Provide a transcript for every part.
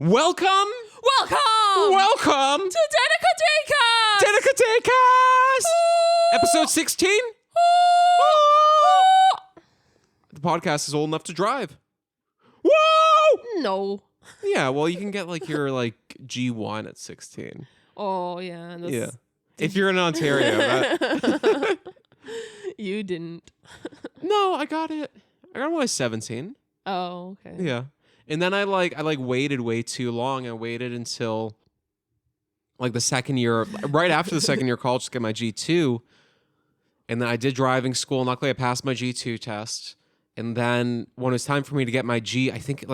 Welcome To Danica! Danica Daycast! Episode 16? The podcast is old enough to drive. Whoa! No. Yeah, well, you can get like your G1 at 16. Oh, yeah. Yeah. If you're in Ontario. You didn't. No, I got it. I got it when I was 17. Oh, okay. Yeah. And then I waited way too long. I waited until the second year, right after the second year of college to get my G2. And then I did driving school. Luckily, I passed my G2 test. And then when it was time for me to get my G, I think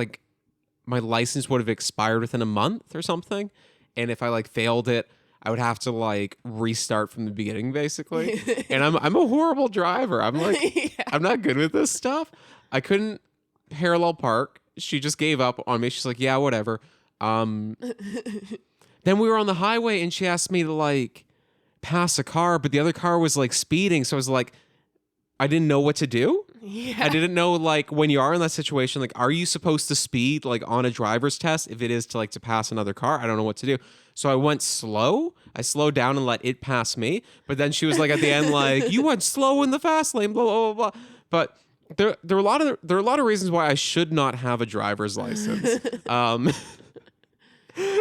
my license would have expired within a month or something. And if I failed it, I would have to restart from the beginning, basically. And I'm a horrible driver. I'm Yeah. I'm not good with this stuff. I couldn't parallel park. She just gave up on me. She's like, yeah, whatever. Then we were on the highway and she asked me to pass a car, but the other car was speeding. So I was I didn't know what to do. Yeah. I didn't know when you are in that situation, are you supposed to speed on a driver's test if it is to pass another car? I don't know what to do. So I went slow. I slowed down and let it pass me. But then she was at the end you went slow in the fast lane, blah blah blah blah. But there are a lot of reasons why I should not have a driver's license.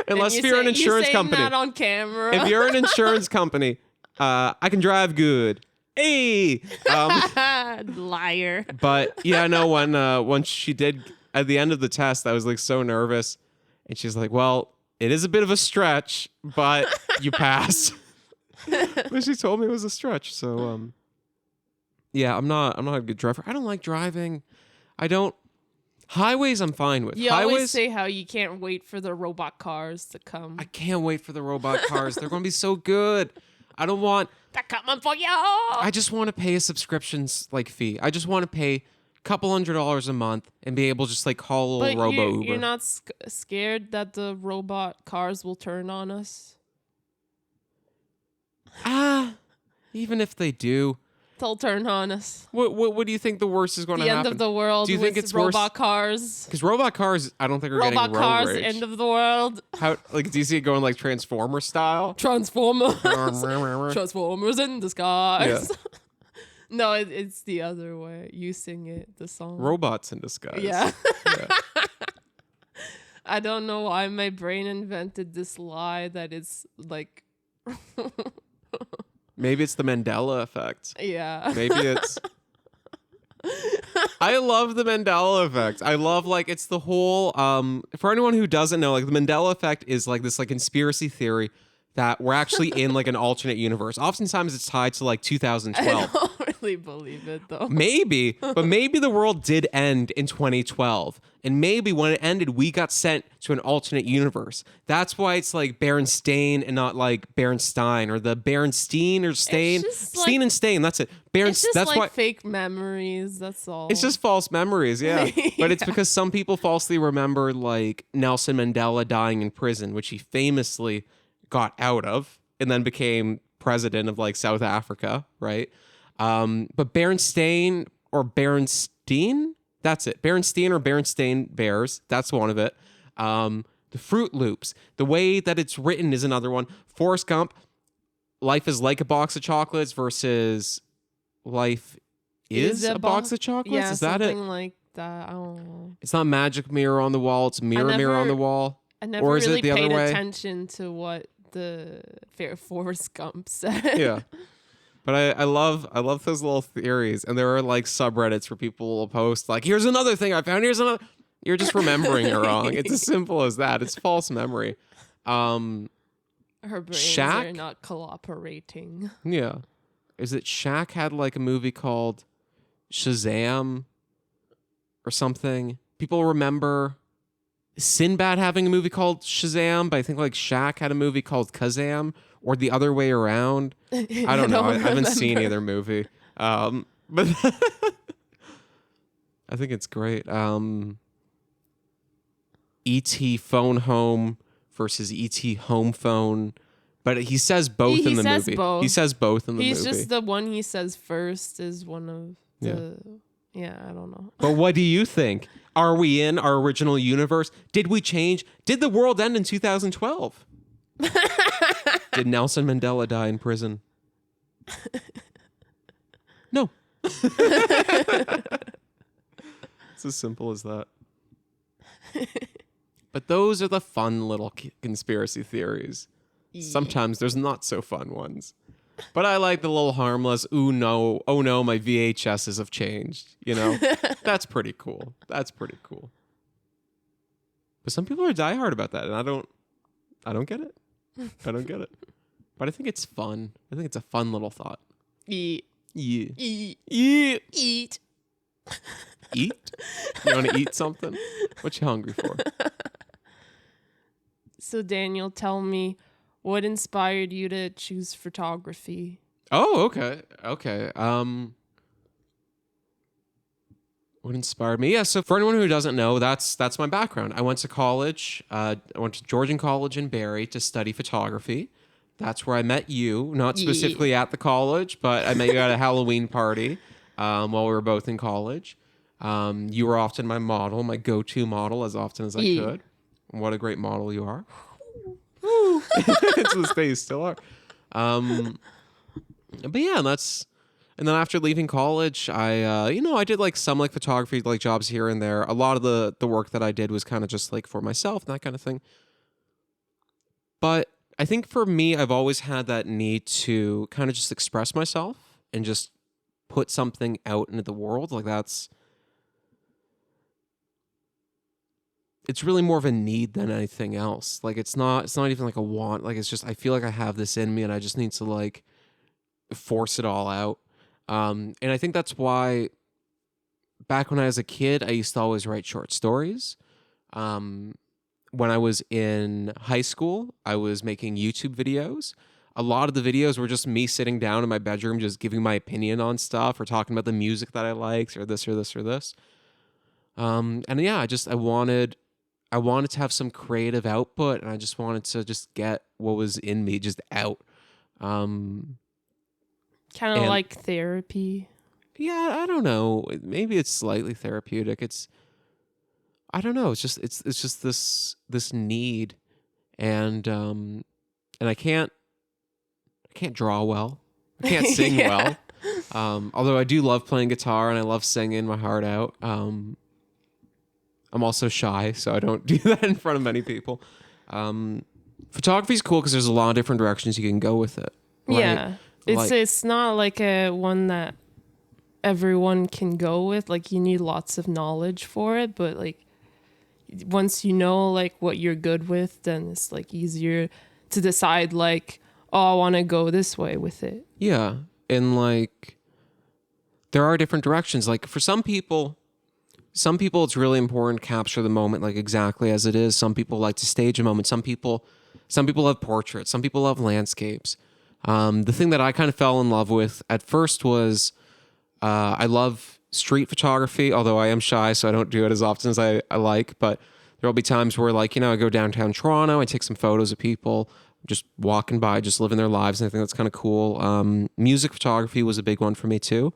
Unless you're an insurance company. That on camera. If you're an insurance company, I can drive good. Hey, Liar. but yeah, no. When she did at the end of the test, I was so nervous, and she's like, "Well, it is a bit of a stretch, but you passed." But she told me it was a stretch, so yeah, I'm not a good driver. I don't like driving. I don't. Highways, I'm fine with. You Highways, always say how you can't wait for the robot cars to come. I can't wait for the robot cars. They're going to be so good. I don't want. They're coming for you. I just want to pay a subscriptions fee. I just want to pay a couple $100 a month and be able to just call a little robo Uber. You're not scared that the robot cars will turn on us? Even if they do. They'll turn on us. What do you think the worst is going to happen? The end of the world. Do you think with it's robot cars? Because robot cars, I don't think are Robot getting road cars, rage. end of the world. How do you see it going Transformer style? Transformers. Transformers in disguise. Yeah. No, it's the other way. You sing it, the song. Robots in disguise. Yeah. Yeah. I don't know why my brain invented this lie that it's Maybe it's the Mandela effect. yeah. Maybe it's. I love the Mandela effect. I love it's the whole. For anyone who doesn't know, the Mandela effect is this conspiracy theory that we're actually in an alternate universe. Oftentimes it's tied to 2012. I don't really believe it though. Maybe, but maybe the world did end in 2012. And maybe when it ended, we got sent to an alternate universe. That's why it's Berenstain and not Berenstein, or the Berenstein or Stain. Steen and Stain, that's it. It's just that's why fake memories, that's all. it's just false memories, yeah. But it's because some people falsely remember Nelson Mandela dying in prison, which he famously got out of and then became president of South Africa, right? But Berenstain or Berenstein, that's it. Berenstein or Berenstain Bears, that's one of it. The Fruit Loops, the way that it's written is another one. Forrest Gump, life is like a box of chocolates versus life is a box of chocolates. Yeah, is that it? Something like that. I don't know. It's not magic mirror on the wall. It's mirror on the wall. I never Or is really it the paid other way? attention to what the Forrest Gump said. Yeah. But I love those little theories, and there are subreddits where people will post here's another thing I found. Here's another. You're just remembering it wrong. It's as simple as that. It's false memory. Her brains Shaq? are not cooperating. Yeah. Is it Shaq had a movie called Shazam or something? People remember Sinbad having a movie called Shazam, but I think Shaq had a movie called Kazam, or the other way around. I don't know. I haven't seen either movie. But I think it's great. E.T. Phone Home versus E.T. Home Phone. But he says both in the movie. Both. He says both in the movie. He's just the one he says first is one of the Yeah, I don't know. But what do you think? Are we in our original universe? Did we change? Did the world end in 2012? Did Nelson Mandela die in prison? No. It's as simple as that. But those are the fun little conspiracy theories. Sometimes there's not so fun ones. But I like the little harmless, oh no, my VHSs have changed. You know, that's pretty cool. That's pretty cool. But some people are diehard about that, and I don't get it. I don't get it. But I think it's fun. I think it's a fun little thought. Eat. Yeah. Eat. Yeah. Eat. Eat? You want to eat something? What you hungry for? So Daniel, tell me, what inspired you to choose photography? Oh, okay. Okay. What inspired me? Yeah, so for anyone who doesn't know, that's my background. I went to college. I went to Georgian College in Barrie to study photography. That's where I met you, not specifically at the college, but I met you at a Halloween party while we were both in college. You were often my model, my go-to model, as often as I could. What a great model you are. To this day, you still are. But yeah, and then after leaving college, I did like some like photography like jobs here and there. A lot of the work that I did was kind of just like for myself and that kind of thing. But I think for me, I've always had that need to kind of just express myself and just put something out into the world. Like it's really more of a need than anything else. Like it's not even like a want. Like it's just, I feel like I have this in me and I just need to like force it all out. And I think that's why back when I was a kid, I used to always write short stories. When I was in high school, I was making YouTube videos. A lot of the videos were just me sitting down in my bedroom, just giving my opinion on stuff or talking about the music that I liked or this or this or this. And yeah, I wanted to have some creative output, and I just wanted to just get what was in me just out. Kind of like therapy. Yeah, I don't know. Maybe it's slightly therapeutic. I don't know. It's just this need, and I can't draw well. I can't sing well. Although I do love playing guitar and I love singing my heart out. I'm also shy, so I don't do that in front of many people. Photography is cool because there's a lot of different directions you can go with it. Right? Yeah, it's not like a one that everyone can go with. Like you need lots of knowledge for it, but like once you know like what you're good with, then it's like easier to decide like, oh, I want to go this way with it. Yeah, and like there are different directions. Like for some people it's really important to capture the moment like exactly as it is. Some people like to stage a moment. Some people love portraits. Some people love landscapes. The thing that I kind of fell in love with at first was I love street photography, although I am shy, so I don't do it as often as I like. But there'll be times where like, I go downtown Toronto, I take some photos of people just walking by, just living their lives. And I think that's kind of cool. Music photography was a big one for me too.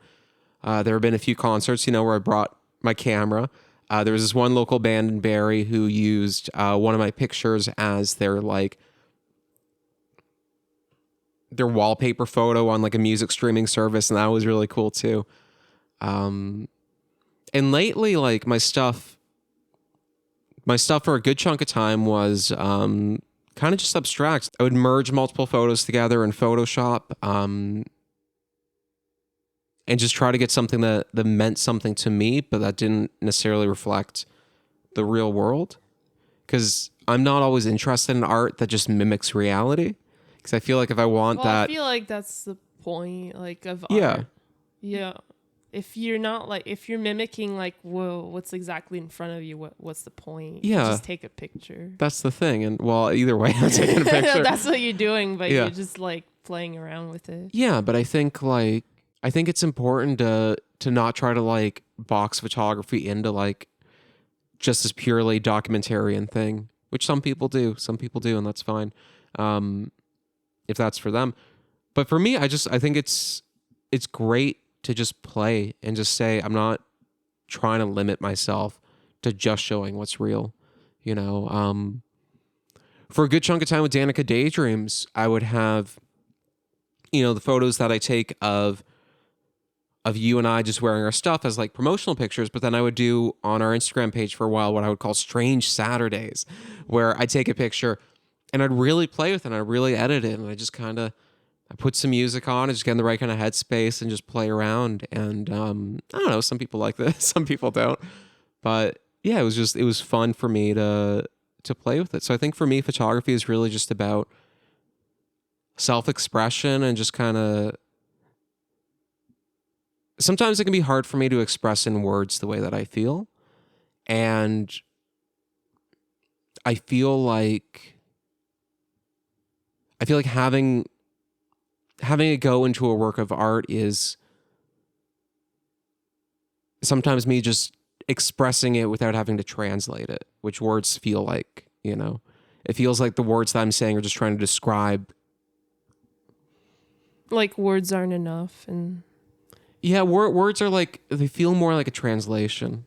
There have been a few concerts, where I brought my camera. There was this one local band in Barrie who used one of my pictures as their wallpaper photo on like a music streaming service, and that was really cool too. And lately, like my stuff for a good chunk of time was kind of just abstract. I would merge multiple photos together in Photoshop, and just try to get something that meant something to me, but that didn't necessarily reflect the real world. Because I'm not always interested in art that just mimics reality. Because I feel like if I want that... I feel like that's the point, like, of yeah. art. Yeah. If you're not, like, if you're mimicking, like, whoa, what's exactly in front of you, what's the point? Yeah. Just take a picture. That's the thing. And, well, either way, I'm taking a picture. That's what you're doing, but you're just, like, playing around with it. Yeah, but I think it's important to not try to like box photography into like just this purely documentarian thing, which some people do, and that's fine, if that's for them. But for me, I think it's great to just play and just say, I'm not trying to limit myself to just showing what's real, you know. For a good chunk of time with Danica Daydreams, I would have, you know, the photos that I take of you and I just wearing our stuff as like promotional pictures, but then I would do on our Instagram page for a while what I would call strange Saturdays, where I'd take a picture and I'd really play with it and I'd really edit it, and I just kind of I put some music on and just get in the right kind of headspace and just play around. And I don't know, some people like this, some people don't. But yeah, it was fun for me to play with it. So I think for me, photography is really just about self-expression and just kind of, sometimes it can be hard for me to express in words the way that I feel. And I feel like having it go into a work of art is sometimes me just expressing it without having to translate it, which words feel like, you know. It feels like the words that I'm saying are just trying to describe. Like words aren't enough. And yeah, words are like, they feel more like a translation,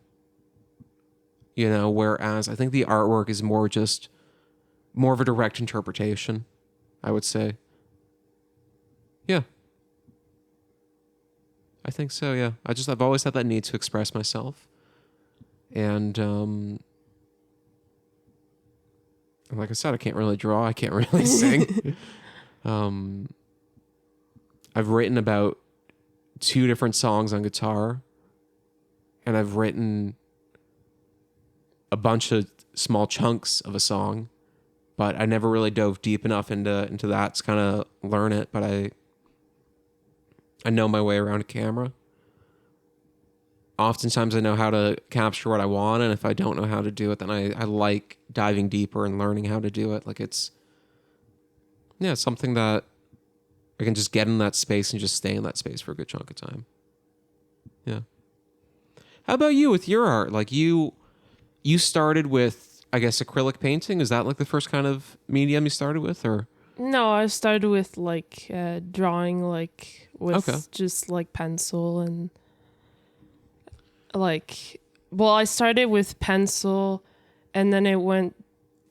you know, whereas I think the artwork is more of a direct interpretation, I would say. Yeah. I think so, yeah. I've always had that need to express myself. And like I said, I can't really draw, I can't really sing. I've written about 2 different songs on guitar, and I've written a bunch of small chunks of a song, but I never really dove deep enough into that to kind of learn it. But I know my way around a camera. Oftentimes I know how to capture what I want, and if I don't know how to do it, then I like diving deeper and learning how to do it. Like it's something that I can just get in that space and just stay in that space for a good chunk of time. Yeah. How about you with your art? Like you started with, I guess, acrylic painting. Is that like the first kind of medium you started with, or? no, I started with like drawing, like with just like pencil and like, well, I started with pencil, and then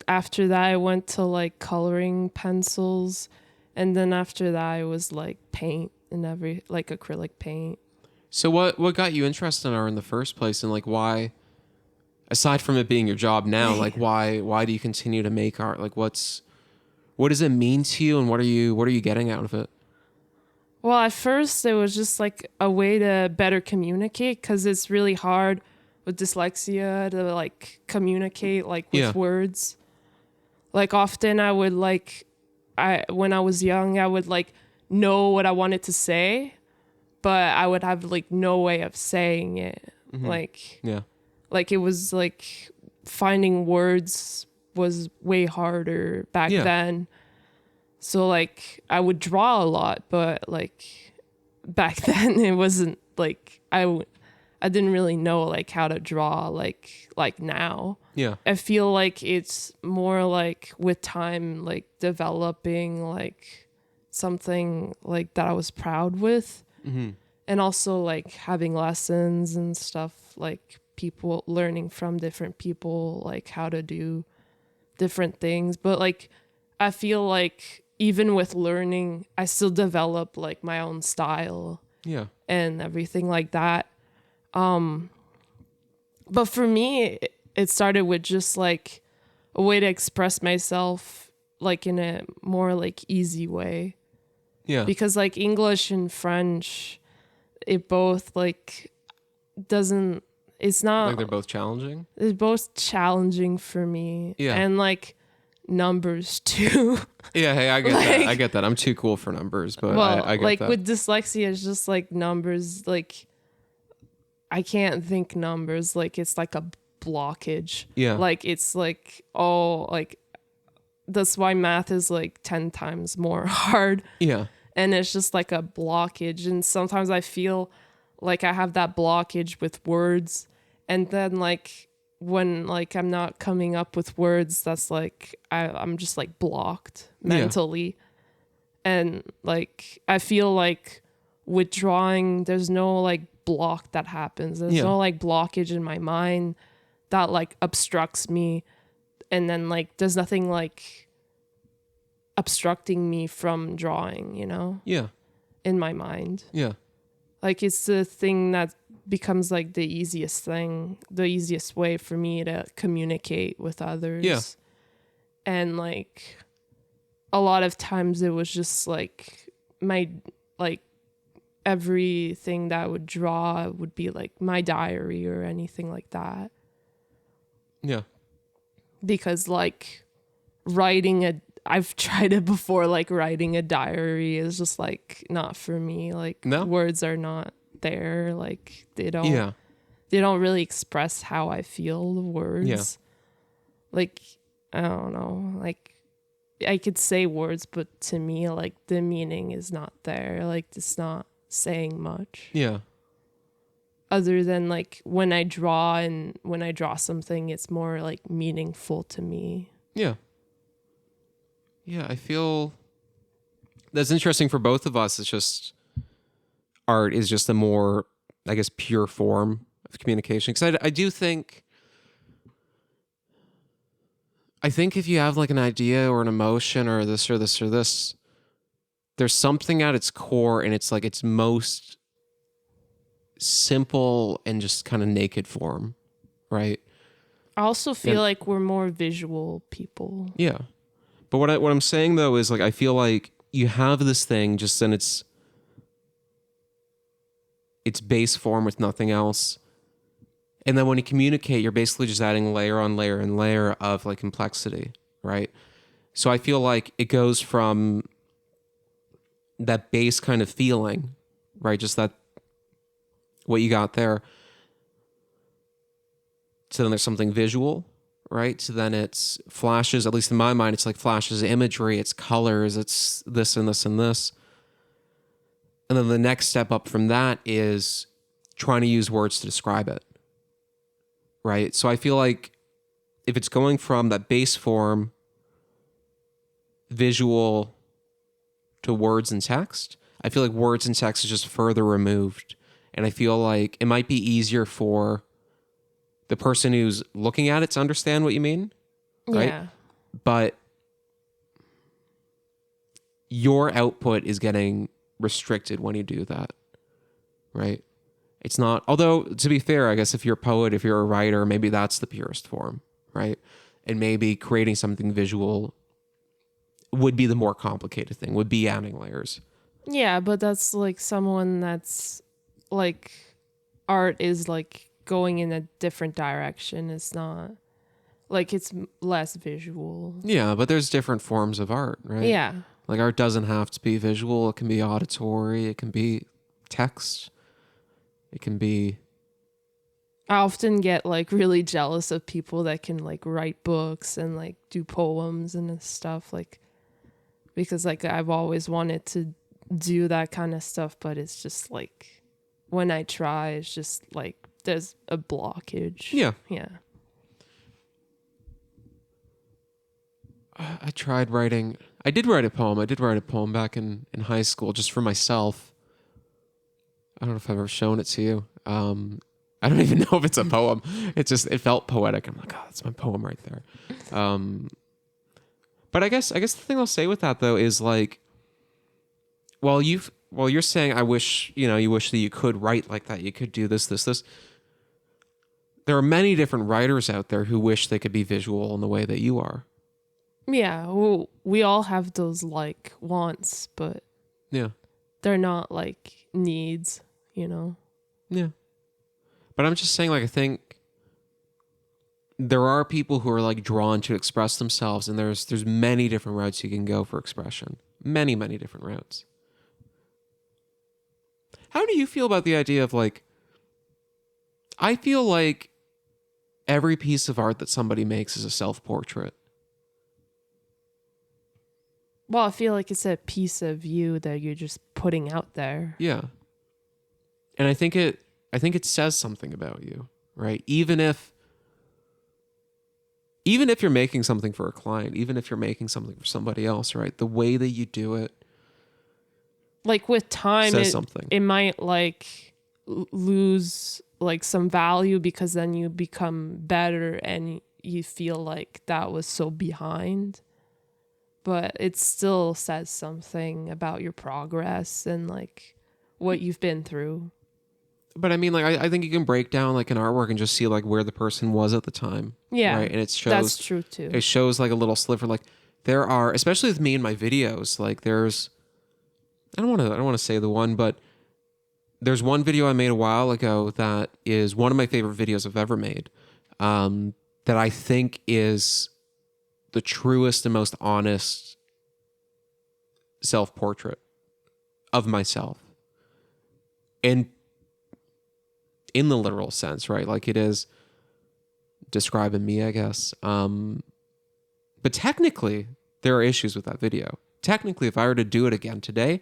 after that I went to like coloring pencils, and then after that I was like paint and like acrylic paint. So what got you interested in art in the first place, and like why, aside from it being your job now, like why do you continue to make art? Like what does it mean to you, and what are you getting out of it? Well, at first it was just like a way to better communicate, because it's really hard with dyslexia to like communicate like with words. Like often I would when I was young, I would like know what I wanted to say, but I would have like no way of saying it. Mm-hmm. Like it was like finding words was way harder back then. So like I would draw a lot, but like back then it wasn't like I didn't really know like how to draw like now. Yeah. I feel like it's more like with time, like developing like something like that I was proud with. Mm-hmm. And also like having lessons and stuff, like people learning from different people, like how to do different things. But like I feel like even with learning, I still develop like my own style. Yeah. And everything like that. But for me, it started with just like a way to express myself like in a more like easy way. Yeah. Because like English and French, it both like it's not like they're both challenging. It's both challenging for me. Yeah. And like numbers too. Yeah, hey, I get that. I get that. I'm too cool for numbers, but I get like that. With dyslexia, it's just like numbers. Like I can't think numbers. Like it's like a blockage. Yeah. Like it's like like that's why math is like 10 times more hard. Yeah. And it's just like a blockage. And sometimes I feel like I have that blockage with words. And then like when like I'm not coming up with words, that's like I'm just like blocked mentally. Yeah. And like I feel like with drawing, there's no like block that happens. There's Yeah. no like blockage in my mind that like obstructs me. And then like there's nothing like obstructing me from drawing, you know, Yeah. in my mind. Yeah. Like it's the thing that becomes like the easiest thing, the easiest way for me to communicate with others. Yeah. And like a lot of times it was just like my like everything that I would draw would be like my diary or anything like that. Yeah. Because like I've tried it before, like writing a diary is just like not for me. Like No? words are not there. Like they don't Yeah. really express how I feel, the words. Yeah. Like I don't know. Like I could say words, but to me like the meaning is not there. Like it's not saying much. Yeah. Other than like when I draw something, it's more like meaningful to me. Yeah. Yeah, I feel that's interesting for both of us. It's just art is just a more, I guess, pure form of communication. Because I do think, if you have like an idea or an emotion or this or this or this, there's something at its core, and it's like its most simple and just kind of naked form, right? I also feel Yeah. like we're more visual people. Yeah. But what I'm saying though is like I feel like you have this thing just in its base form with nothing else. And then when you communicate, you're basically just adding layer on layer and layer of like complexity, right? So I feel like it goes from that base kind of feeling, right? Just that what you got there. So then there's something visual, right? So then it's flashes, at least in my mind, it's like flashes of imagery, it's colors, it's this and this and this. And then the next step up from that is trying to use words to describe it, right? So I feel like if it's going from that base form, visual, to words and text, I feel like words and text is just further removed. And I feel like it might be easier for the person who's looking at it to understand what you mean, right? Yeah. But your output is getting restricted when you do that, right? It's not, although to be fair, I guess if you're a poet, if you're a writer, maybe that's the purest form, right? And maybe creating something visual would be the more complicated thing, would be adding layers. Yeah, but that's like someone that's like art is like going in a different direction. It's not like it's less visual. Yeah, but there's different forms of art, right? Yeah. Like art doesn't have to be visual. It can be auditory. It can be text. It can be... I often get like really jealous of people that can like write books and like do poems and stuff, like because like I've always wanted to do that kind of stuff, but it's just like when I try, it's just like there's a blockage. Yeah. Yeah. I tried writing... I did write a poem. I did write a poem back in high school just for myself. I don't know if I've ever shown it to you. I don't even know if it's a poem. It felt poetic. I'm like, oh, that's my poem right there. But I guess the thing I'll say with that though is like, while you're saying you wish that you could write like that, you could do this. There are many different writers out there who wish they could be visual in the way that you are. Yeah. Well, we all have those like wants, but Yeah. they're not like needs, you know? Yeah. But I'm just saying, like, I think there are people who are like drawn to express themselves, and there's many different routes you can go for expression. Many, many different routes. How do you feel about the idea of like, I feel like every piece of art that somebody makes is a self-portrait. Well, I feel like it's a piece of you that you're just putting out there. Yeah. And I think it says something about you, right? Even if you're making something for a client, even if you're making something for somebody else, right? The way that you do it, like with time, says something. it might like lose like some value because then you become better and you feel like that was so behind. But it still says something about your progress and like what you've been through. But I mean, like, I think you can break down like an artwork and just see like where the person was at the time. Yeah, right. And it shows. That's true too. It shows like a little sliver. Like there are, especially with me and my videos. Like there's, I don't want to say the one, but there's one video I made a while ago that is one of my favorite videos I've ever made. That I think is the truest and most honest self-portrait of myself. And in the literal sense, right? Like it is describing me, I guess. But technically, there are issues with that video. Technically, if I were to do it again today,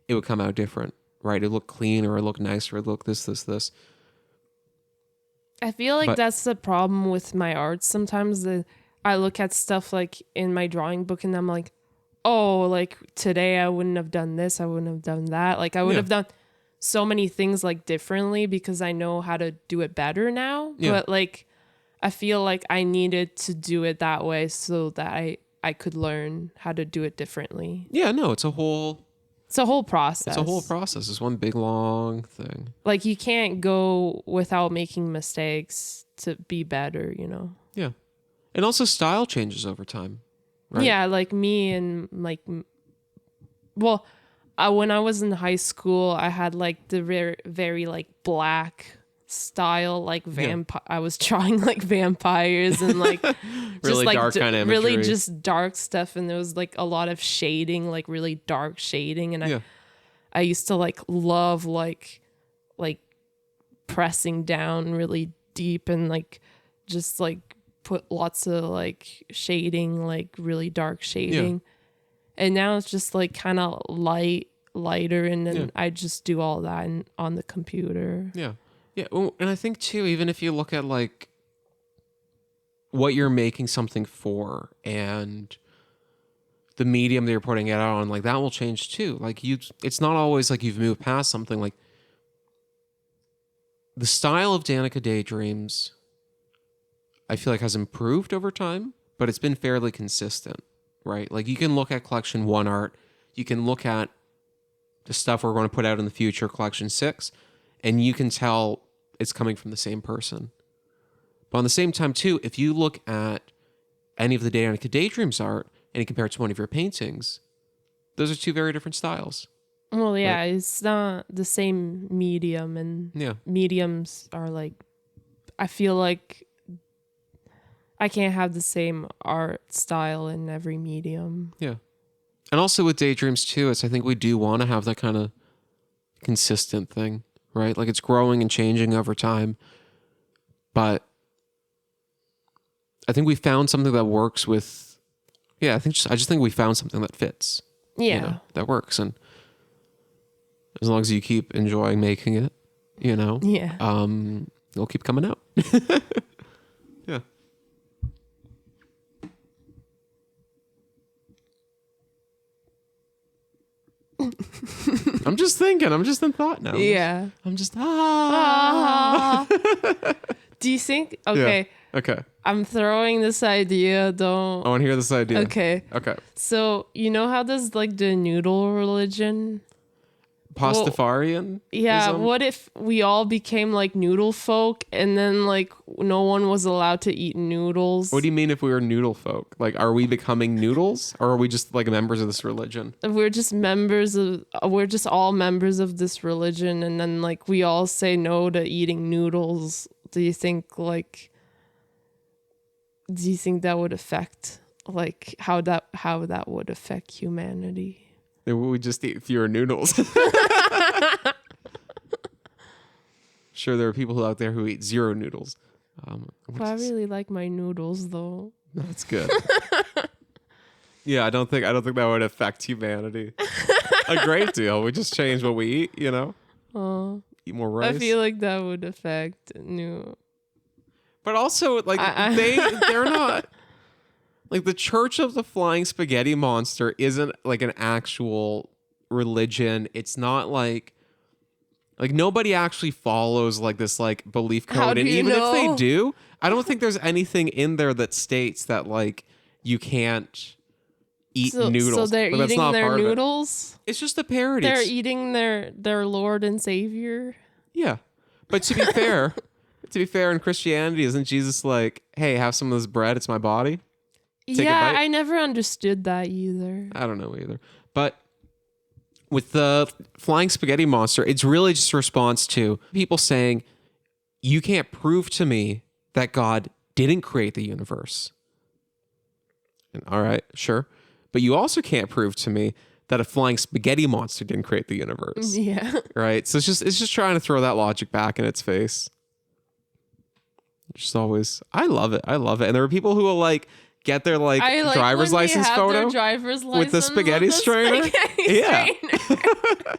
it would come out different, right? It would look cleaner, it would look nicer, it would look this. I feel like But- that's the problem with my art. Sometimes I look at stuff like in my drawing book and I'm like, oh, like today I wouldn't have done this, I wouldn't have done that. Like I would have done so many things like differently because I know how to do it better now. Yeah. But like I feel like I needed to do it that way so that I could learn how to do it differently. Yeah, no, it's a whole process. It's a whole process. It's one big long thing. Like you can't go without making mistakes to be better, you know? Yeah. And also style changes over time. Right? Yeah, like me and like, well, when I was in high school, I had like the very, very like black style, like vampire. I was drawing like vampires and like Really just like dark kind of really imagery. just dark stuff, and there was like a lot of shading, like really dark shading, and I used to like love like pressing down really deep and like just like put lots of like shading, like really dark shading. And now it's just like kind of lighter, and then I just do all that on the computer. Yeah. Yeah. Well, and I think too, even if you look at like what you're making something for and the medium that you're putting it out on, like that will change too. Like it's not always like you've moved past something. Like the style of Danica Daydreams, I feel like has improved over time, but it's been fairly consistent, right? Like you can look at collection 1 art, you can look at the stuff we're going to put out in the future, collection 6, and you can tell it's coming from the same person. But on the same time too, if you look at any of the Danica Daydreams art and you compare it to one of your paintings, those are two very different styles. Well, yeah, it's not the same medium, and mediums are like, I feel like I can't have the same art style in every medium. Yeah. And also with Daydreams too, I think we do want to have that kind of consistent thing, right? Like it's growing and changing over time. But I think we found something that works with, I just think we found something that fits. Yeah. You know, that works. And as long as you keep enjoying making it, you know, it'll keep coming out. Yeah. I'm just thinking. I'm just in thought now. Yeah. I'm just Do you think? Okay. Yeah. Okay. I'm throwing this idea. Don't. I want to hear this idea. Okay. Okay. So you know how there's like the noodle religion? Pastafarian? Yeah. What if we all became like noodle folk, and then like no one was allowed to eat noodles? What do you mean if we were noodle folk? Like, are we becoming noodles, or are we just like members of this religion? We're just all members of this religion, and then like we all say no to eating noodles. Do you think that would affect like how that would affect humanity? Then we would just eat fewer noodles. Sure, there are people out there who eat 0 noodles. I really like my noodles though. That's good. Yeah, I don't think that would affect humanity a great deal. We just change what we eat, you know. Eat more rice. I feel like that would affect But also, like they're not like the Church of the Flying Spaghetti Monster isn't like an actual religion. It's not like nobody actually follows like this like belief How code. do And you even if know? they do, I don't think there's anything in there that states that like you can't eat noodles. So they're Like, that's eating not their part of it. noodles. It's just a parody. They're It's- eating their Lord and Savior. Yeah. But to be fair, in Christianity, isn't Jesus like, hey, have some of this bread, it's my body? Take a Yeah, bite? I never understood that either. I don't know either. But with the flying spaghetti monster, it's really just a response to people saying, you can't prove to me that God didn't create the universe. And all right, sure. But you also can't prove to me that a flying spaghetti monster didn't create the universe. Yeah. Right? So it's just trying to throw that logic back in its face. Just always, I love it. And there are people who will like get their like I like driver's when they license have photo their driver's license with the spaghetti strainer. Yeah. strainer.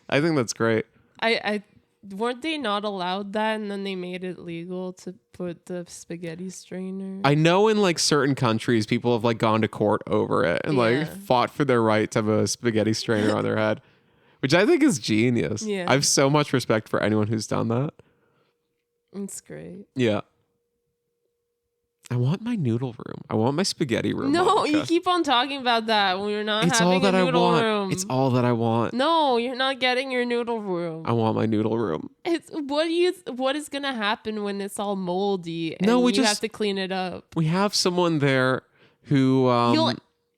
I think that's great. I weren't they not allowed that, and then they made it legal to put the spaghetti strainer. I know in like certain countries, people have like gone to court over it and like Yeah. fought for their right to have a spaghetti strainer on their head, which I think is genius. Yeah. I have so much respect for anyone who's done that. It's great. Yeah. I want my noodle room. I want my spaghetti room. No, Monica. you keep on talking about that when you're not It's having all that a I noodle want. room. It's all that I want. No, you're not getting your noodle room. I want my noodle room. It's what is gonna happen when it's all moldy and No, we you just- have to clean it up? We have someone there who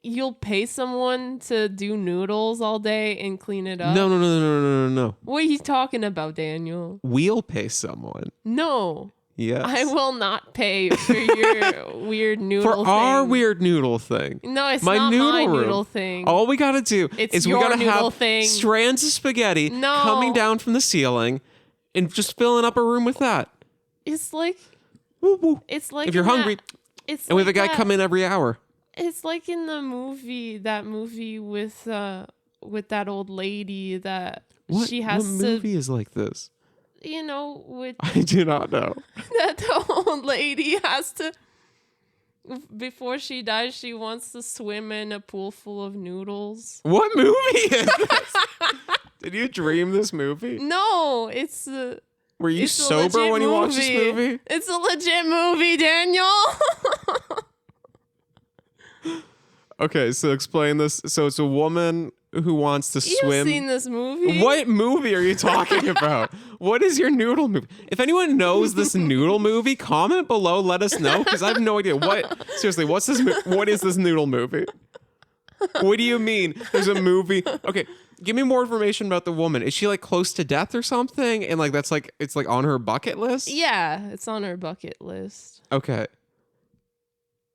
You'll pay someone to do noodles all day and clean it up. No. What are you talking about, Daniel? We'll pay someone. No. Yes. I will not pay for your weird noodle For our thing. weird noodle thing. No, it's my not noodle my room. noodle thing. All we gotta do It's is we your gotta noodle have thing. strands of spaghetti No. coming down from the ceiling and just filling up a room with that. It's like Woo, woo. it's like If you're in that- hungry, it's and we have a like guy that- come in every hour. It's like in the movie, that movie with that old lady that What, she has what movie is like this? to, with I do not know. that the old lady has to, before she dies, she wants to swim in a pool full of noodles. What movie is this? Did you dream this movie? No, it's Were you it's a sober legit when you watched this movie? It's a legit movie, Daniel. Okay, so explain this. So it's a woman who wants to You've swim. seen this movie? What movie are you talking about? What is your noodle movie? If anyone knows this noodle movie, comment below. Let us know, because I have no idea. Seriously, what's this? What is this noodle movie? What do you mean? There's a movie. Okay, give me more information about the woman. Is she like close to death or something? And like that's like it's like on her bucket list. Yeah, it's on her bucket list. Okay.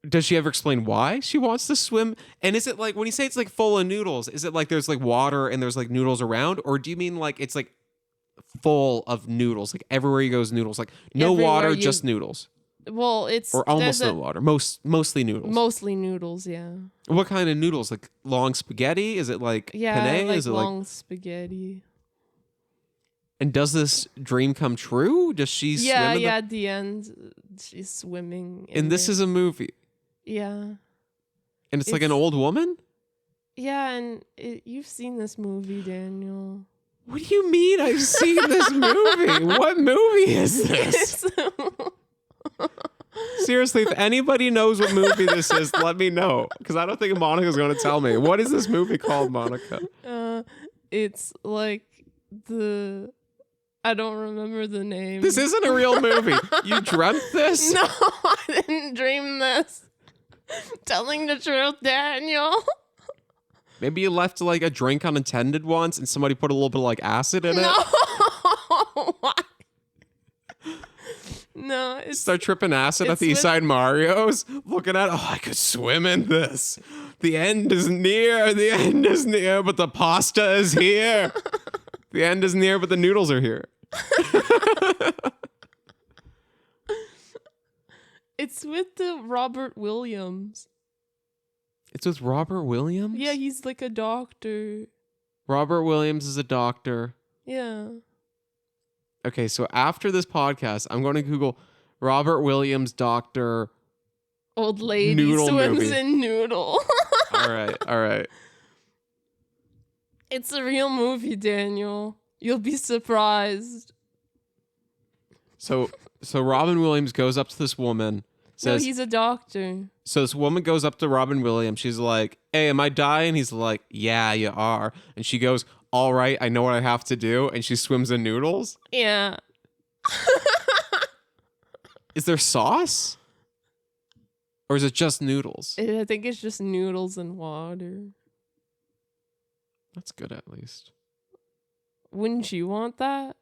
Does she ever explain why she wants to swim? And is it like, when you say it's like full of noodles, is it like there's like water and there's like noodles around? Or do you mean like it's like full of noodles? Like everywhere you go is noodles. Like no Everywhere water, you- just noodles. Well, it's Or almost there's no water. Mostly noodles. mostly noodles. Yeah, What kind of noodles? Like long spaghetti? Is it like yeah, penne? like Is it long like, spaghetti. and does this dream come true? Does she swim? Yeah, in yeah. At the end, she's swimming. And this is a movie. yeah, And it's like an It's- old woman? yeah, and you've seen this movie, Daniel. What do you mean I've seen this movie? What movie is this? Seriously, if anybody knows what movie this is, let me know. Because I don't think Monica's going to tell me. What is this movie called, Monica? It's like I don't remember the name. This isn't a real movie. You dreamt this? No, I didn't dream this. Telling the truth, Daniel. Maybe you left like a drink unattended once and somebody put a little bit of like acid in it? No. Why? No, it's Start tripping acid at It's the with- East Side Marios, looking at, I could swim in this. The end is near. The end is near, but the pasta is here. The end is near, but the noodles are here. it's with the Robert Williams. It's with Robert Williams? Yeah, he's like a doctor. Robert Williams is a doctor. Yeah. Okay, so after this podcast, I'm going to Google Robert Williams doctor. Old lady Noodle swims movie. in noodle. All right. It's a real movie, Daniel. You'll be surprised. So Robin Williams goes up to this woman, No, says, he's a doctor. so this woman goes up to Robin Williams. She's like, hey, am I dying? He's like, yeah, you are. And she goes, all right, I know what I have to do. And she swims in noodles. Yeah. Is there sauce? Or is it just noodles? I think it's just noodles and water. That's good at least. Wouldn't you want that?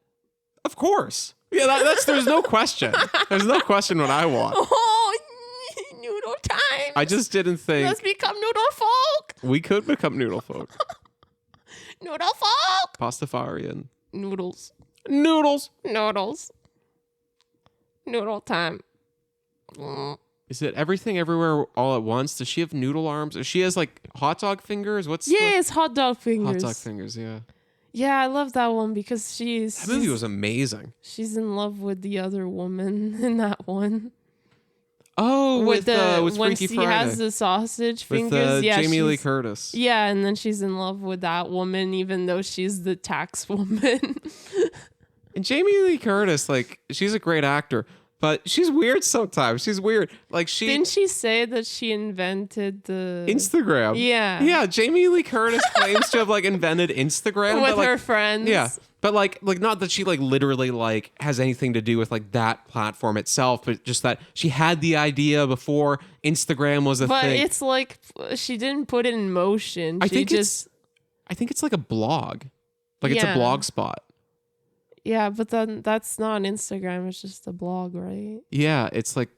Of course. Yeah, that's there's no question. There's no question what I want. Oh, noodle time. I just didn't think Let's become noodle folk. we could become noodle folk. Noodle folk. Pastafarian. Noodles. Noodles. Noodles. Noodle time. Mm. Is it everything everywhere all at once? Does she have noodle arms? Or she has like hot dog fingers? What's Yeah, it's hot dog the fingers. hot dog fingers? Yeah. Yeah, I love that one because That movie was amazing. she's in love with the other woman in that one. Oh, with when Freaky she Friday. has the sausage With fingers. Yeah, Jamie Lee she's- Curtis. Yeah, and then she's in love with that woman, even though she's the tax woman. And Jamie Lee Curtis, like, she's a great actor, but she's weird sometimes. She's weird. Like Didn't she say that she invented the Instagram. Yeah. Yeah, Jamie Lee Curtis claims to have like invented Instagram with but, like, her friends? Yeah. But like not that she like literally like has anything to do with like that platform itself, but just that she had the idea before Instagram was a But thing. it's like she didn't put it in motion. I She think just I think it's like a blog. Like it's a Yeah. blog spot. Yeah, but then that's not Instagram, it's just a blog, right? Yeah, it's like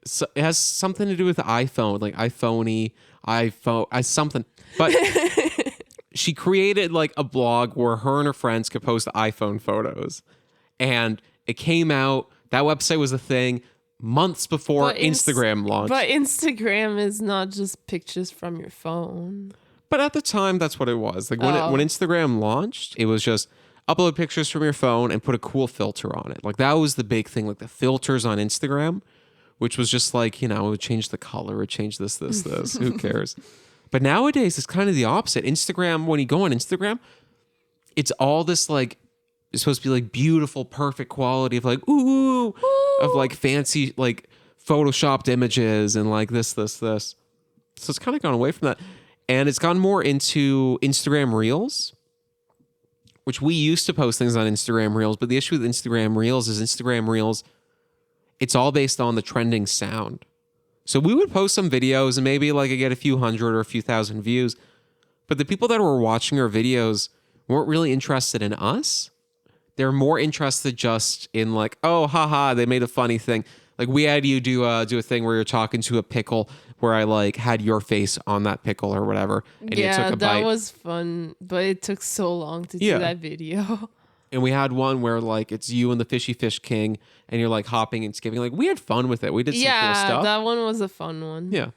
so it has something to do with the iPhone, like iPhone, something. But she created like a blog where her and her friends could post iPhone photos. And it came out, that website was a thing months before But Instagram launched. But Instagram is not just pictures from your phone. But at the time, that's what it was. Like when Oh. when Instagram launched, it was just upload pictures from your phone and put a cool filter on it. Like that was the big thing, like the filters on Instagram, which was just like, it would change the color, it would change this. Who cares? But nowadays, it's kind of the opposite. Instagram, when you go on Instagram, it's all this like, it's supposed to be like beautiful, perfect quality of like, ooh, of like fancy, like photoshopped images and like this. So it's kind of gone away from that. And it's gone more into Instagram Reels, which we used to post things on Instagram Reels. But the issue with Instagram Reels is Instagram Reels, it's all based on the trending sound. So we would post some videos and maybe like I get a few hundred or a few thousand views. But the people that were watching our videos weren't really interested in us. They're more interested just in like, oh, haha, they made a funny thing. Like we had you do a thing where you're talking to a pickle where I like had your face on that pickle or whatever. And you took a bite. That was fun, but it took so long to Yeah. do that video. And we had one where like it's you and the Fishy Fish King and you're like hopping and skipping. Like we had fun with it. We did some cool stuff. That one was a fun one. Yeah.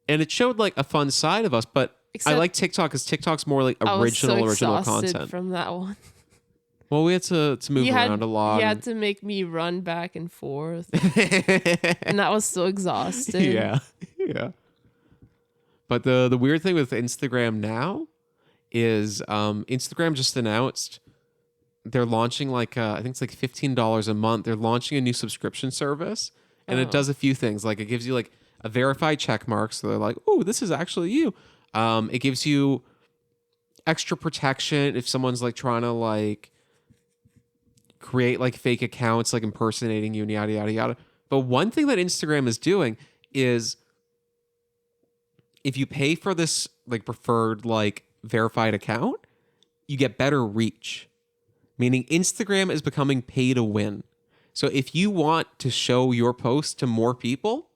And it showed like a fun side of us, but I Except like TikTok because TikTok's more like I was so original exhausted content. from that one. Well, we had to move around a lot. You had to make me run back and forth. And that was so exhausting. Yeah. But the weird thing with Instagram now is Instagram just announced they're launching like I think it's like $15 a month. They're launching a new subscription service, and it does a few things. Like it gives you like a verified check mark, so they're like, "Oh, this is actually you." It gives you extra protection if someone's like trying to like create like fake accounts, like impersonating you and yada yada yada. But one thing that Instagram is doing is if you pay for this like preferred like verified account, you get better reach. Meaning Instagram is becoming pay to win. So if you want to show your post to more people,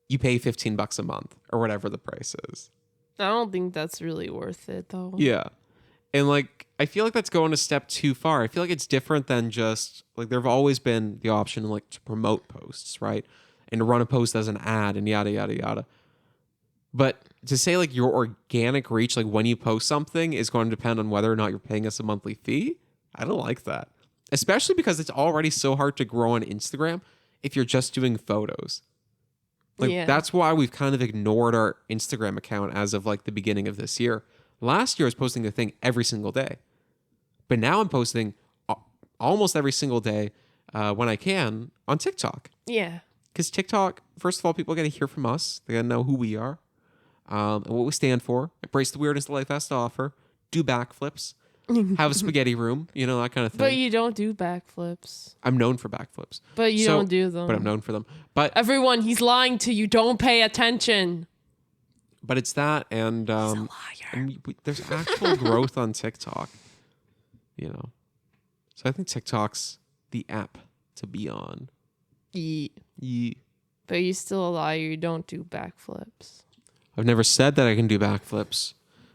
you pay $15 a month or whatever the price is. I don't think that's really worth it though. Yeah. And like I feel like that's going a step too far. I feel like it's different than just like there've always been the option like to promote posts, right? And to run a post as an ad and yada yada yada. But to say like your organic reach, like when you post something, is going to depend on whether or not you're paying us a monthly fee, I don't like that. Especially because it's already so hard to grow on Instagram if you're just doing photos. Like Yeah. that's why we've kind of ignored our Instagram account as of like the beginning of this year. Last year I was posting a thing every single day. But now I'm posting almost every single day when I can on TikTok. Yeah. Because TikTok, first of all, people got to hear from us. They got to know who we are and what we stand for. Embrace the weirdness life has to offer. Do backflips. Have a spaghetti room. You know, that kind of thing. But you don't do backflips. I'm known for backflips. But you don't do them. But I'm known for them. But everyone, he's lying to you. Don't pay attention. But it's that, and, He's a liar. and there's actual growth on TikTok. You know, so I think TikTok's the app to be on. Yeah. Yeah. But you're still a liar. You don't do backflips. I've never said that I can do backflips.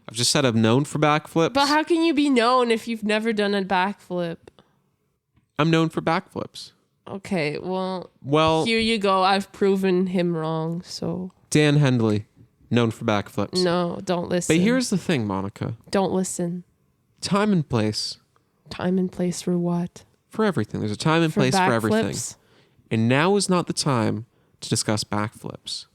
I've just said I'm known for backflips. But how can you be known if you've never done a backflip? I'm known for backflips. Okay, well, here you go. I've proven him wrong, so. Dan Hendley, known for backflips. No, don't listen. But here's the thing, Monica. Don't listen. Time and place. Time and place for what? For everything. There's a time and place for everything. And now is not the time to discuss backflips.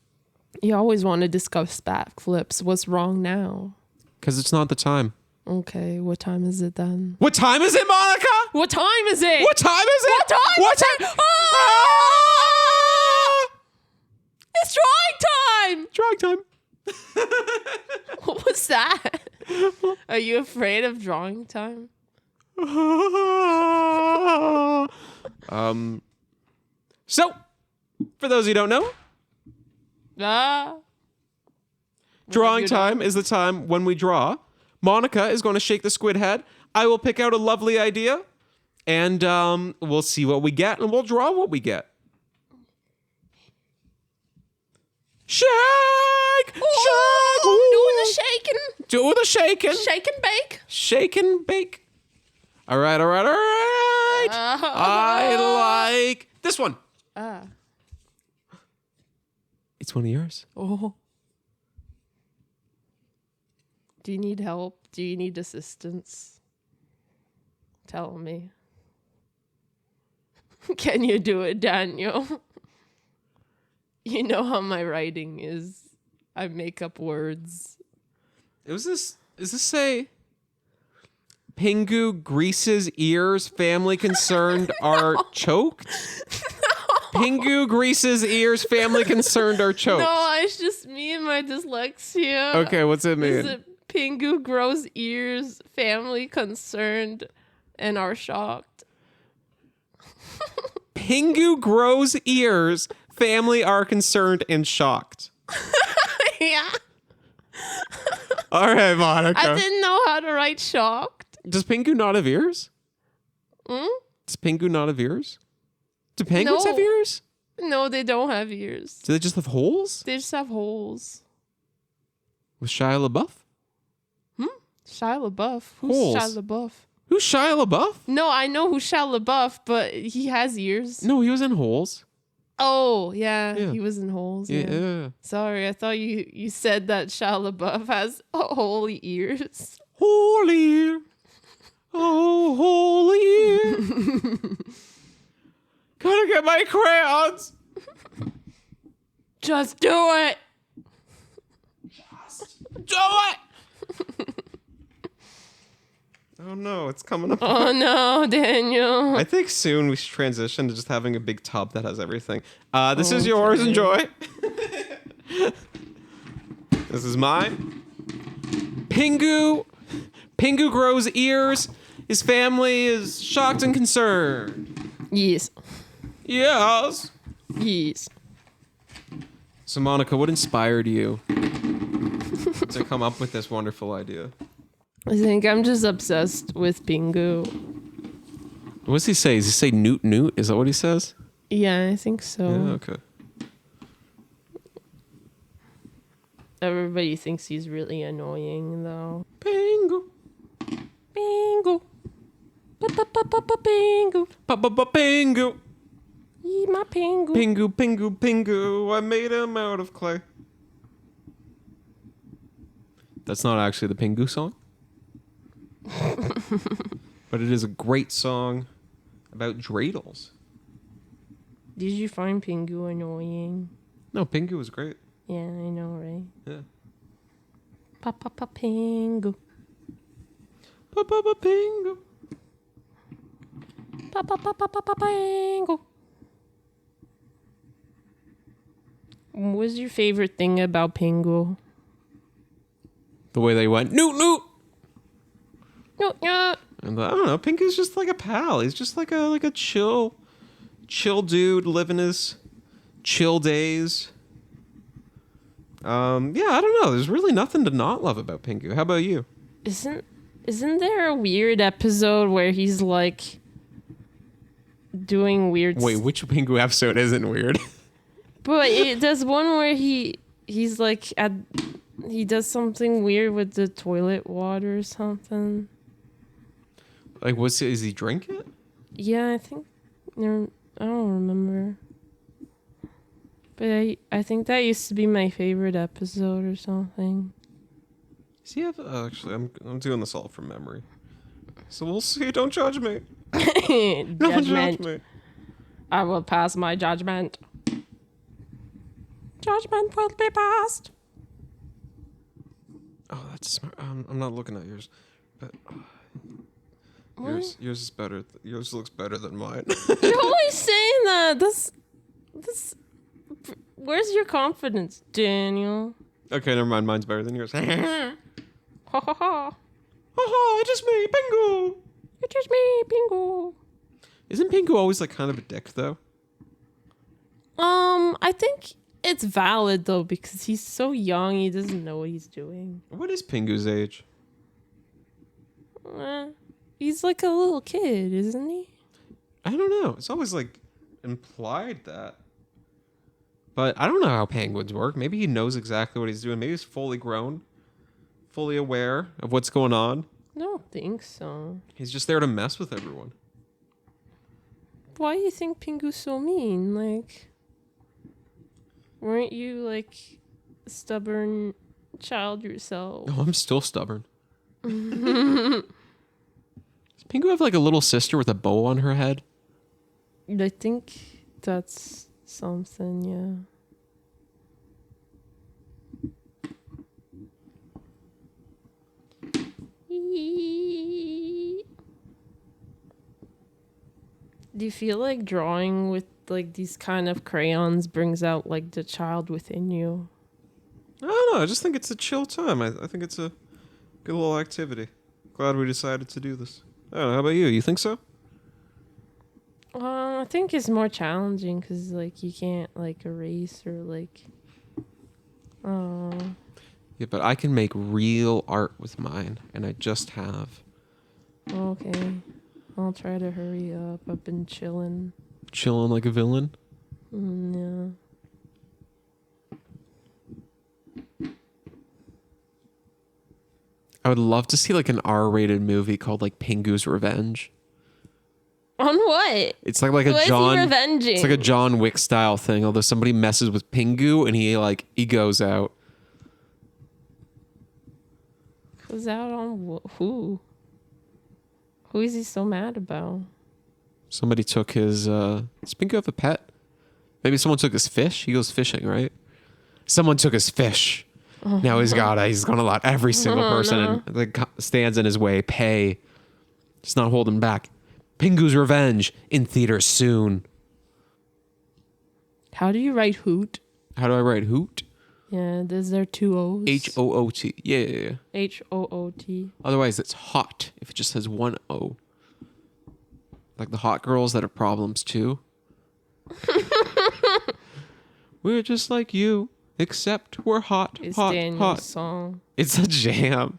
You always want to discuss backflips. What's wrong now? Because it's not the time. Okay, what time is it then? What time is it, Monica? What time is it? What time is it? What time? What time? Ah! It's drawing time! Drawing time. What was that? Are you afraid of drawing time? So, for those who don't know, drawing time is the time when we draw. Monica is going to shake the squid head. I will pick out a lovely idea, and we'll see what we get, and we'll draw what we get. Shake! Shake! Doing the shaking. Do the shaking. Shake and bake. Shake and bake. All right, all right, all right. I like this one. It's one of yours. Oh. Do you need help? Do you need assistance? Tell me. Can you do it, Daniel? You know how my writing is. I make up words. Does this say Pingu greases ears, family concerned are choked? No. Pingu greases ears, family concerned are choked. No, it's just me and my dyslexia. Okay, what's it mean? Is it Pingu grows ears, family concerned and are shocked? Pingu grows ears, family are concerned and shocked. Yeah. All right, Monica. I didn't know how to write shocked. Does Pingu not have ears? Hmm? Does Pingu not have ears? Do penguins have ears? No, they don't have ears. Do they just have holes? They just have holes. With Shia LaBeouf? Shia LaBeouf. Who's Holes. Shia LaBeouf? Who's Shia LaBeouf? No, I know who's Shia LaBeouf, but he has ears. No, he was in holes. Oh, yeah. He was in holes. Yeah. Sorry, I thought you said that Shia LaBeouf has holy ears. Holy. Oh, holy ear. Gotta get my crayons. Just do it. Just do it. Oh no, it's coming up. Oh no, Daniel. I think soon we should transition to just having a big tub that has everything. This is yours. Enjoy. This is mine. Pingu grows ears. His family is shocked and concerned. Yes. Yes. Yes. So Monica, what inspired you to come up with this wonderful idea? I think I'm just obsessed with Pingu. What does he say? Does he say newt newt? Is that what he says? Yeah, I think so. Yeah, okay. Everybody thinks he's really annoying, though. Pingu. Pingu. Pingu. Pingu. Eat my Pingu. Pingu, Pingu, Pingu. I made him out of clay. That's not actually the Pingu song. But it is a great song about dreidels. Did you find Pingu annoying? No, Pingu was great. Yeah, I know, right? Yeah. Pingu. Pingu. Pingu. What's your favorite thing about Pingu? The way they went, Newt, Newt. No. And I don't know, Pingu's just like a pal. He's just like a chill dude living his chill days. Yeah, I don't know. There's really nothing to not love about Pingu. How about you? Isn't there a weird episode where he's like doing weird Wait, which Pingu episode isn't weird? But there's one where he's like he does something weird with the toilet water or something. Like, is he drink it? Yeah, I think I don't remember. But I think that used to be my favorite episode or something. Does he have? Actually, I'm doing this all from memory, so we'll see. Don't judge me. Don't judge me. I will pass my judgment. Judgment will be passed. Oh, that's smart. I'm not looking at yours, but yours is better. Yours looks better than mine. You're always saying that. This. Where's your confidence, Daniel? Okay, never mind. Mine's better than yours. Ha ha ha. Haha, it's just me, Pingu. It's just me, Pingu. Isn't Pingu always like kind of a dick though? I think it's valid though because he's so young. He doesn't know what he's doing. What is Pingu's age? He's like a little kid, isn't he? I don't know. It's always like implied that. But I don't know how penguins work. Maybe he knows exactly what he's doing. Maybe he's fully grown, fully aware of what's going on. I don't think so. He's just there to mess with everyone. Why do you think Pingu's so mean? Like, weren't you like a stubborn child yourself? Oh, I'm still stubborn. Does Pingu have like a little sister with a bow on her head? I think that's something, yeah. Do you feel like drawing with like these kind of crayons brings out like the child within you? I don't know. I just think it's a chill time. I think it's a good little activity. Glad we decided to do this. I don't know. How about you? You think so? I think it's more challenging because like you can't like erase or like. Oh. Yeah, but I can make real art with mine, and I just have. Okay. I'll try to hurry up. I've been chilling. Chilling like a villain? Yeah. I would love to see like an R-rated movie called like Pingu's Revenge. On what? It's like a what John. Is he revenging? It's like a John Wick style thing. Although somebody messes with Pingu and he goes out. Goes out on who? Who is he so mad about? Somebody took his. Does Pingu have a pet? Maybe someone took his fish. He goes fishing, right? Someone took his fish. Oh, now he's gonna let every single person that stands in his way pay. Just not holding back. Pingu's Revenge in theaters soon. How do you write hoot? How do I write hoot? Yeah, is there two O's? Hoot. Yeah. Hoot. Otherwise, it's hot if it just has one O. Like the hot girls that have problems too. We're just like you, except we're hot, it's hot, Daniel's hot. Song. It's a jam.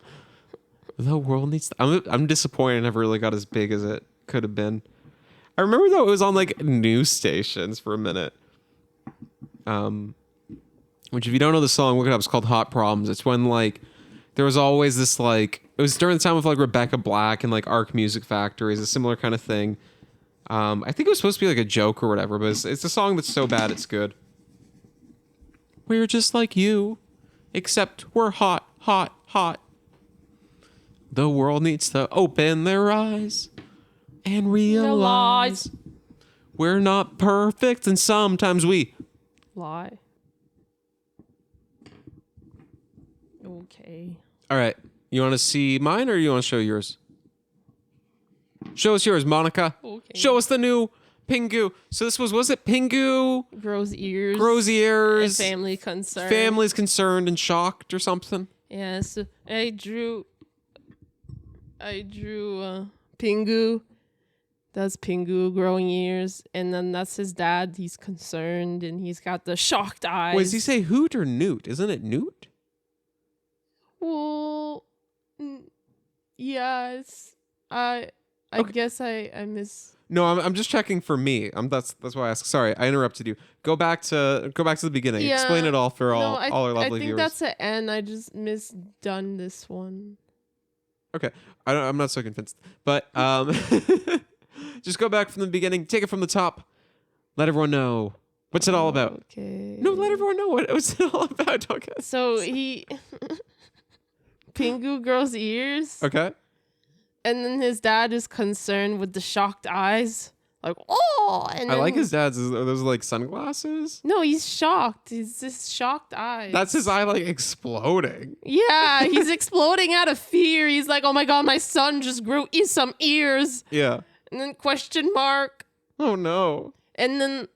The world needs. I'm disappointed. It never really got as big as it could have been. I remember though it was on like news stations for a minute. Which if you don't know the song, look it up. It's called Hot Problems. It's when like there was always this like it was during the time of like Rebecca Black and like Arc Music Factory is a similar kind of thing. I think it was supposed to be like a joke or whatever, but it's a song that's so bad it's good. We're just like you, except we're hot, hot, hot. The world needs to open their eyes and realize we're not perfect and sometimes we lie. Okay. All right. You want to see mine or you want to show yours? Show us yours, Monica. Okay. Show us the new Pingu. So this was it Pingu? Grows ears. Grows ears. And family concerned. Family's concerned and shocked or something. Yeah, so I drew Pingu. That's Pingu growing ears, and then that's his dad. He's concerned, and he's got the shocked eyes. Wait, does he say hoot or newt? Isn't it newt? Well, yeah, I guess I miss. No, I'm just checking for me. That's why I asked. Sorry, I interrupted you. Go back to the beginning. Yeah. Explain it all for all our lovely I think viewers. that's an N. I just misdone this one. Okay, I'm not so convinced. But just go back from the beginning. Take it from the top. Let everyone know what's it all about. Okay. No, let everyone know what's it all about. Okay. So Pingu grows ears. Okay. And then his dad is concerned with the shocked eyes. Like, oh! And I then like his dad's. Are those like sunglasses? No, he's shocked. He's just shocked eyes. That's his eye like exploding. Yeah, he's exploding out of fear. He's like, oh my god, my son just grew some ears. Yeah. And then question mark. Oh no. And then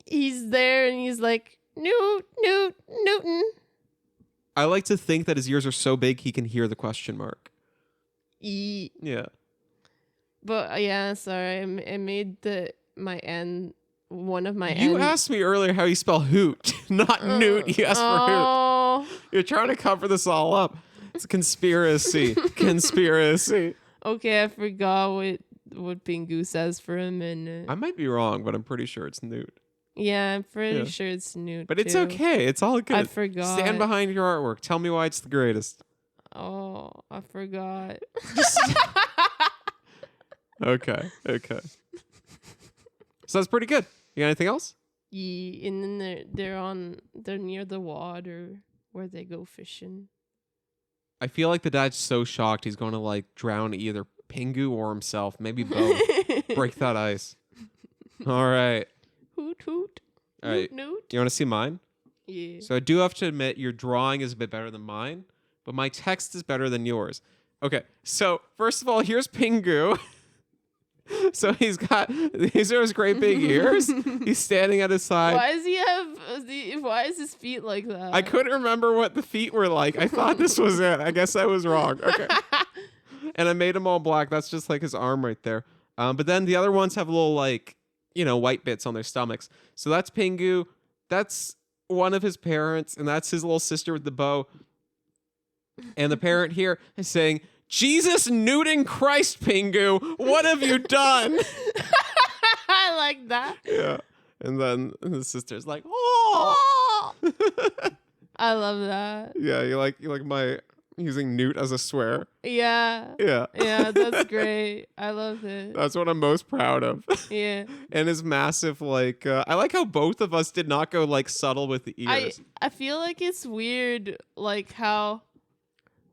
he's there and he's like, Newton. I like to think that his ears are so big he can hear the question mark. Yeah. But yeah, sorry, I made one of my You asked me earlier how you spell hoot, not newt. You asked for hoot. You're trying to cover this all up. It's a conspiracy. Conspiracy. Okay, I forgot what Pingu says for him, and I might be wrong, but I'm pretty sure it's newt. yeah, I'm pretty sure it's Newt. But it's too. okay. It's all good. I forgot. Stand behind your artwork. Tell me why it's the greatest. Oh, I forgot. Okay. So that's pretty good. You got anything else? Yeah, and then they're near the water where they go fishing. I feel like the dad's so shocked he's going to like drown either Pingu or himself, maybe both. Break that ice. All right. Hoot hoot. All right. Newt. You want to see mine? Yeah. So I do have to admit your drawing is a bit better than mine, but my text is better than yours. Okay. So first of all, here's Pingu. So these are his great big ears. He's standing at his side. Why is his feet like that? I couldn't remember what the feet were like. I thought this was it. I guess I was wrong. Okay. And I made them all black. That's just like his arm right there. But then the other ones have little like, white bits on their stomachs. So that's Pingu. That's one of his parents, and that's his little sister with the bow. And the parent here is saying, Jesus Newton Christ, Pingu, what have you done? I like that. Yeah. And then the sister's like, oh. I love that. Yeah, you like my using Newt as a swear. Yeah. Yeah. Yeah, that's great. I love it. That's what I'm most proud of. Yeah. And his massive I like how both of us did not go like subtle with the ears. I feel like it's weird like how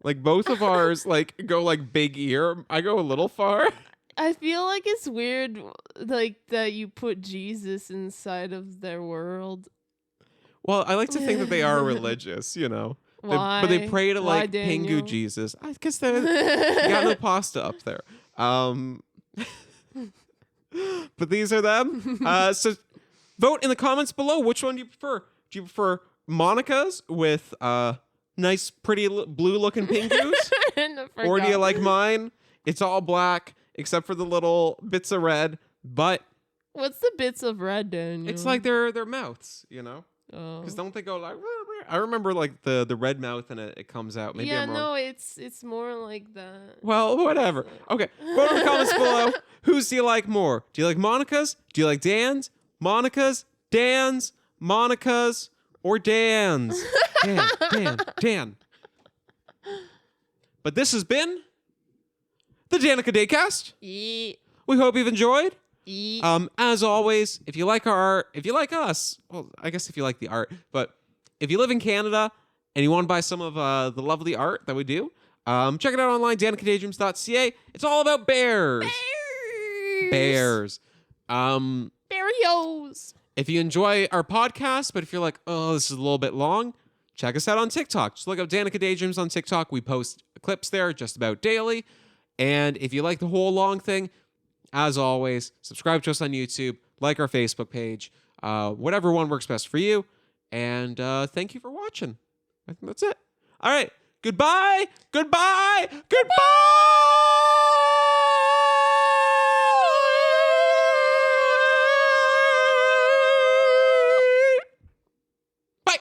like both of ours like go like big ear. I go a little far. I feel like it's weird like that you put Jesus inside of their world. Well, I like to think that they are religious, Why? But they pray to Why, like Daniel? Pingu Jesus. I guess they got no pasta up there. But these are them. So vote in the comments below. Which one do you prefer? Do you prefer Monica's with nice, pretty blue-looking Pingus? Or do you like mine? It's all black except for the little bits of red. But what's the bits of red, Daniel? it's like their mouths, Oh. Because don't they go like? I remember like the red mouth and it comes out. Maybe yeah, I'm wrong. no, it's more like that. Well, whatever. Okay, vote in the comments below. Whose do you like more? Do you like Monica's? Do you like Dan's? Monica's? Dan's? Monica's? Or Dan's? Dan. But this has been the Danica Daycast. Yeah. We hope you've enjoyed. Yeah. As always, if you like our art, if you like us, well, I guess if you like the art, but if you live in Canada and you want to buy some of the lovely art that we do, check it out online, danicadaydreams.ca. It's all about bears. Bears. Barrios. If you enjoy our podcast, but if you're like, oh, this is a little bit long, check us out on TikTok. Just look up Danica Daydreams on TikTok. We post clips there just about daily. And if you like the whole long thing, as always, subscribe to us on YouTube, like our Facebook page, whatever one works best for you. And thank you for watching. I think that's it. All right. Goodbye. Goodbye. Goodbye.